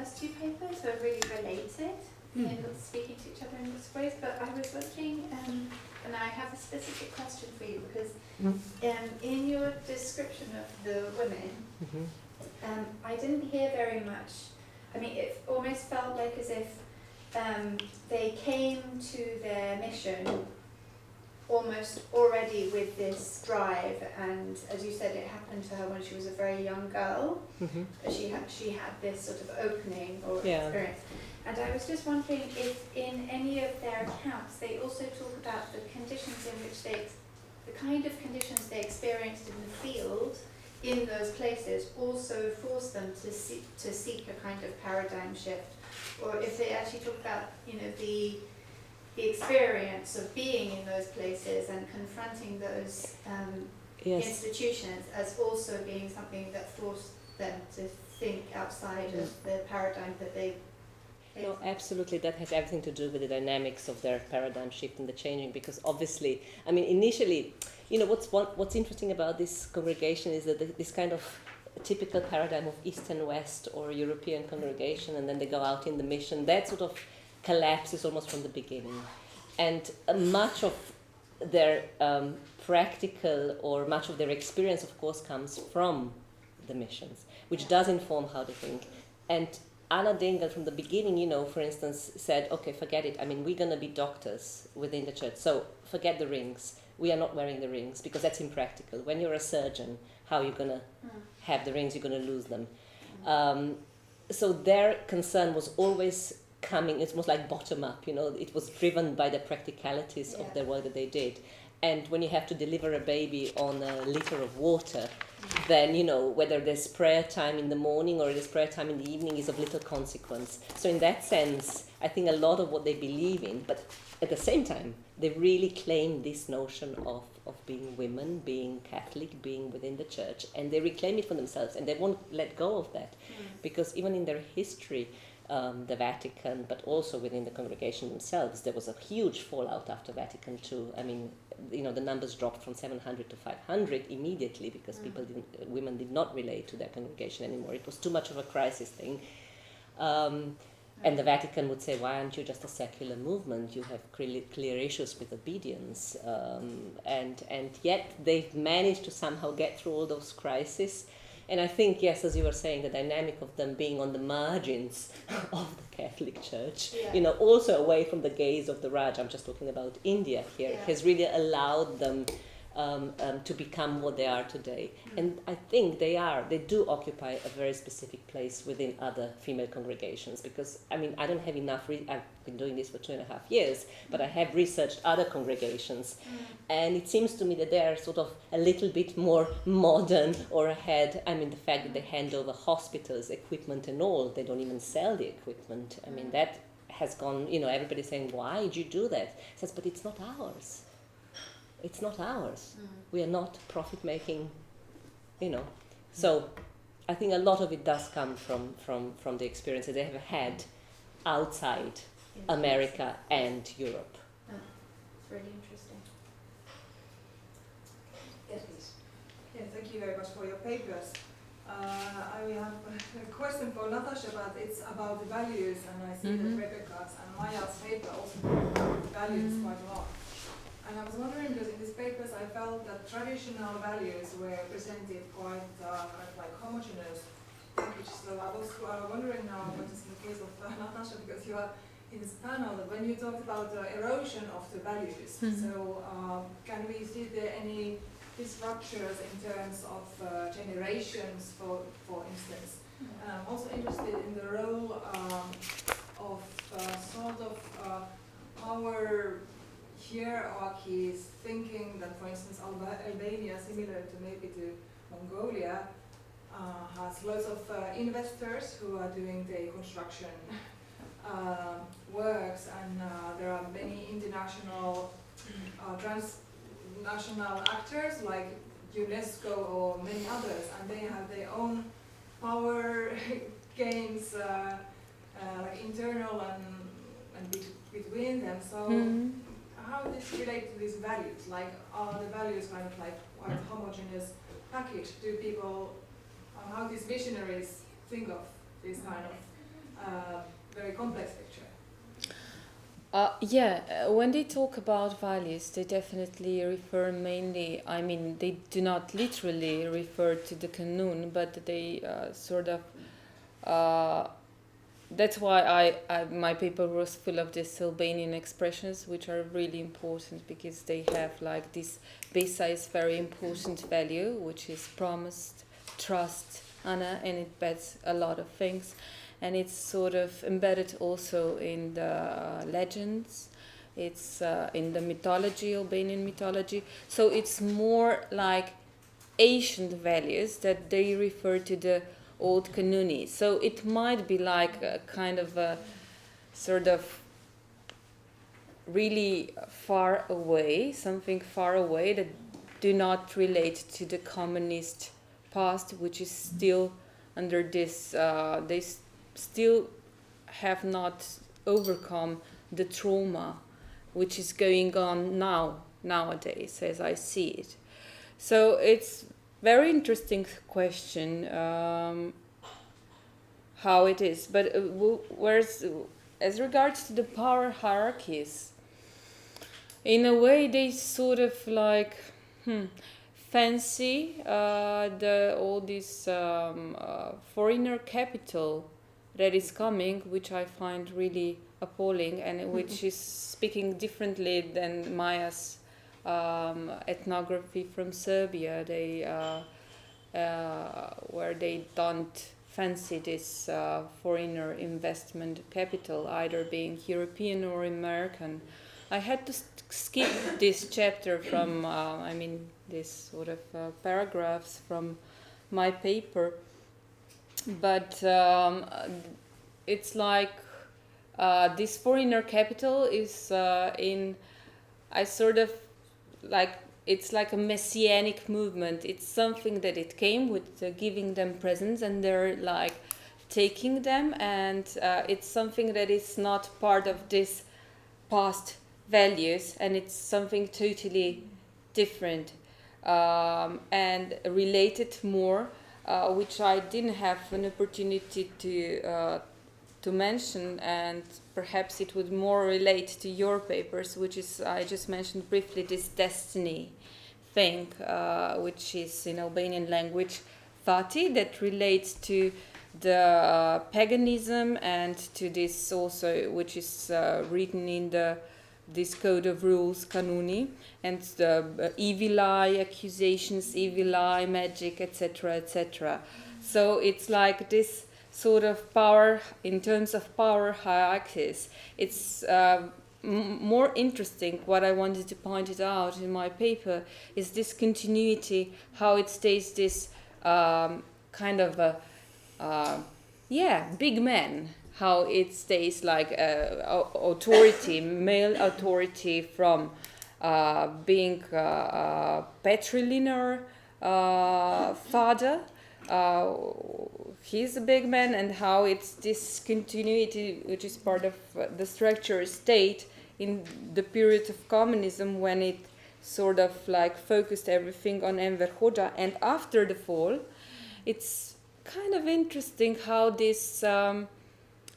first two papers were really related in speaking to each other in this ways, but I was wondering, and I have a specific question for you, because in your description of the women, I didn't hear very much. I mean, it almost felt like as if they came to their mission almost already with this drive, and as you said, it happened to her when she was a very young girl. She had this sort of opening or experience. And I was just wondering if in any of their accounts they also talk about the conditions in which the kind of conditions they experienced in the field in those places also forced them to seek a kind of paradigm shift, or if they actually talk about, the experience of being in those places and confronting those institutions as also being something that forced them to think outside of the paradigm that they. No, absolutely. That has everything to do with the dynamics of their paradigm shift and the changing. Because obviously, I mean, initially, what's interesting about this congregation is that this kind of typical paradigm of East and West or European congregation, and then they go out in the mission. That sort of collapses almost from the beginning, and much of their practical or much of their experience, of course, comes from the missions, which does inform how they think. And Anna Dengel from the beginning, for instance, said, okay, forget it. I mean, we're going to be doctors within the church. So forget the rings. We are not wearing the rings because that's impractical. When you're a surgeon, how are you going to have the rings? You're going to lose them. So their concern was always coming, it's almost like bottom up, it was driven by the practicalities of the work that they did. And when you have to deliver a baby on a liter of water, then, whether there's prayer time in the morning or there's prayer time in the evening is of little consequence. So in that sense, I think a lot of what they believe in, but at the same time, they really claim this notion of being women, being Catholic, being within the church, and they reclaim it for themselves, and they won't let go of that. Because even in their history, the Vatican, but also within the congregation themselves, there was a huge fallout after Vatican II. I mean, the numbers dropped from 700 to 500 immediately because women did not relate to their congregation anymore. It was too much of a crisis thing. And the Vatican would say, why aren't you just a secular movement? You have clear issues with obedience. And yet they've managed to somehow get through all those crises. And I think, yes, as you were saying, the dynamic of them being on the margins of the Catholic Church, also away from the gaze of the Raj, I'm just talking about India here, has really allowed them to become what they are today. And I think they do occupy a very specific place within other female congregations, because, I mean, I don't have enough, I've been doing this for 2.5 years, but I have researched other congregations, and it seems to me that they are sort of a little bit more modern or ahead. I mean, the fact that they hand over hospitals, equipment and all, they don't even sell the equipment. I mean, that has gone, everybody's saying, why did you do that? He says, but it's not ours. It's not ours. We are not profit-making, So I think a lot of it does come from the experiences they have had outside America and Europe. It's really interesting. Yes, please. Yeah, thank you very much for your papers. I have a question for Natasha, but it's about the values, and I see that Rebecca's and Maya's paper also values quite a lot. And I was wondering, because in these papers I felt that traditional values were presented quite like homogeneous package. So I was wondering now, what is in the case of Natasha, because you are in this panel, that when you talked about the erosion of the values, so can we see there any structures in terms of generations, for instance? And I'm also interested in the role of sort of power hierarchies, thinking that, for instance, Albania, similar to maybe to Mongolia, has lots of investors who are doing the construction works, and there are many international transnational actors like UNESCO or many others, and they have their own power games, like internal and between them. So how does this relate to these values? Like, are the values kind of like quite homogeneous package? Do people, how these visionaries think of this kind of very complex picture. When they talk about values, they definitely refer mainly, I mean, they do not literally refer to the Kanun, but they that's why my paper was full of these Albanian expressions, which are really important because they have like this precise, very important value, which is promised, trust, Anna, and it bets a lot of things. And it's sort of embedded also in the legends, it's in the mythology, Albanian mythology. So it's more like ancient values that they refer to the old Kanuni. So it might be like a kind of a sort of really far away, something far away that do not relate to the communist past, which is still under this, they still have not overcome the trauma which is going on nowadays, as I see it. So it's very interesting question how it is. But whereas as regards to the power hierarchies, in a way they sort of like fancy all this foreigner capital that is coming, which I find really appalling, and which is speaking differently than Maya's ethnography from Serbia. They where they don't fancy this foreigner investment capital, either being European or American. I had to skip this chapter from, this sort of paragraphs from my paper. But it's like this foreigner capital is it's like a messianic movement. It's something that it came with giving them presents, and they're like taking them, and it's something that is not part of this past values, and it's something totally different and related more. Which I didn't have an opportunity to mention, and perhaps it would more relate to your papers, which is, I just mentioned briefly, this destiny thing, which is in Albanian language Fati, that relates to the paganism and to this also, which is written in this code of rules, Kanuni, and the evil eye accusations, evil eye magic, etc., etc. So it's like this sort of power, in terms of power hierarchies. It's more interesting. What I wanted to point it out in my paper is this continuity, how it stays this kind of a big man. How it stays like authority, male authority from being a patrilineal father. He's a big man, and how it's this continuity which is part of the structure state in the period of communism, when it sort of like focused everything on Enver Hoxha. And after the fall, it's kind of interesting how this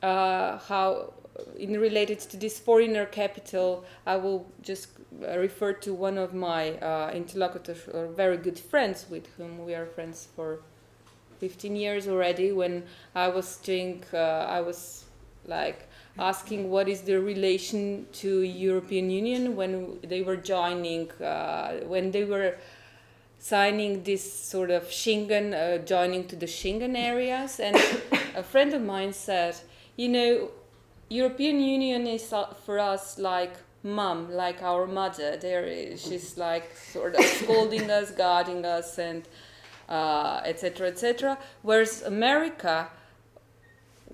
how in related to this foreigner capital, I will just refer to one of my interlocutors, or very good friends, with whom we are friends for 15 years already. When I was doing, I was like asking what is the relation to European Union when they were joining, when they were signing this sort of Schengen, joining to the Schengen areas. And a friend of mine said, European Union is for us like mom, like our mother. She's like sort of scolding us, guarding us, and etc., etc. Whereas America,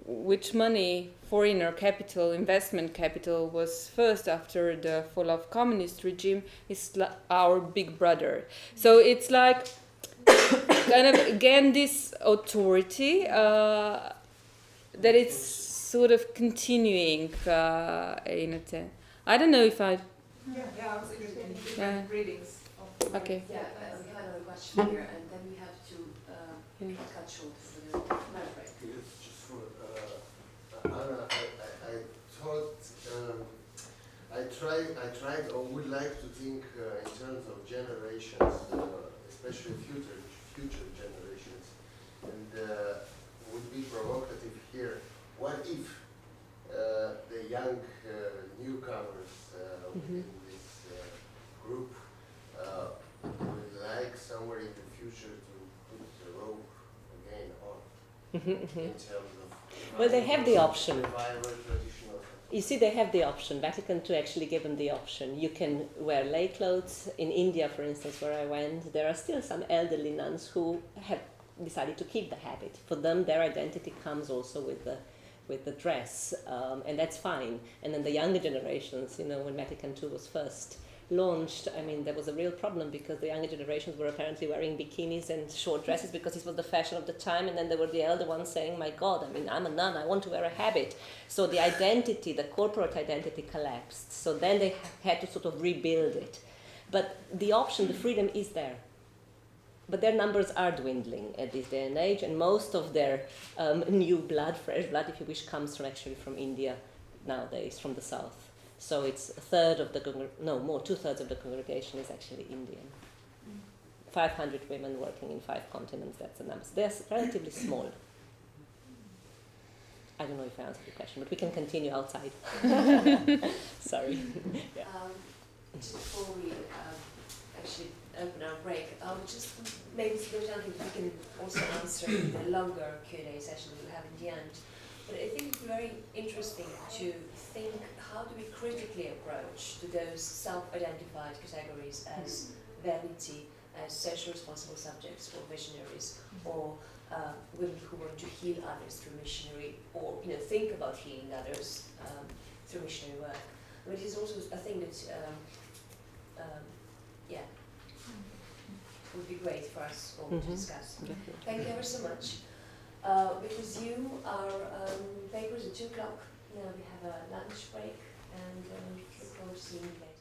which money, foreigner capital, investment capital, was first after the fall of communist regime, is our big brother. So it's like kind of again this authority that it's sort of continuing in a sense. I don't know if I... Yeah, I was interested in different readings. Okay. Yeah, we have another question here, and then we have to cut short for the break. Just for Anna, I thought I tried or would like to think in terms of generations, especially future generations, and would be provocative here. What if the young newcomers in this group would like somewhere in the future to put the rope again on in terms of Well, they have the option. revival, traditional. You see, they have the option. Vatican II actually gave them the option. You can wear lay clothes. In India, for instance, where I went, there are still some elderly nuns who have decided to keep the habit. For them, their identity comes also with the dress, and that's fine. And then the younger generations, you know, when Vatican II was first launched, I mean, there was a real problem because the younger generations were apparently wearing bikinis and short dresses because it was the fashion of the time, and then there were the elder ones saying, my God, I mean, I'm a nun, I want to wear a habit. So the identity, the corporate identity collapsed. So then they had to sort of rebuild it. But the option, the freedom is there. But their numbers are dwindling at this day and age, and most of their new blood, fresh blood, if you wish, comes from actually from India nowadays, from the south. So it's a third of the, 2/3 of the congregation is actually Indian. 500 women working in 5 continents, that's the number. So they're relatively small. I don't know if I answered your question, but we can continue outside. Sorry. Yeah. Just before we actually open our break, just maybe there's something we can also answer in the longer Q&A session we'll have in the end. But I think it's very interesting to think, how do we critically approach to those self-identified categories as vanity, as socially responsible subjects or visionaries, or women who want to heal others through missionary, or think about healing others through missionary work. But it is also a thing that would be great for us all to discuss. Thank you ever so much. We resume our papers at 2 o'clock. Now we have a lunch break, and look forward to seeing you there.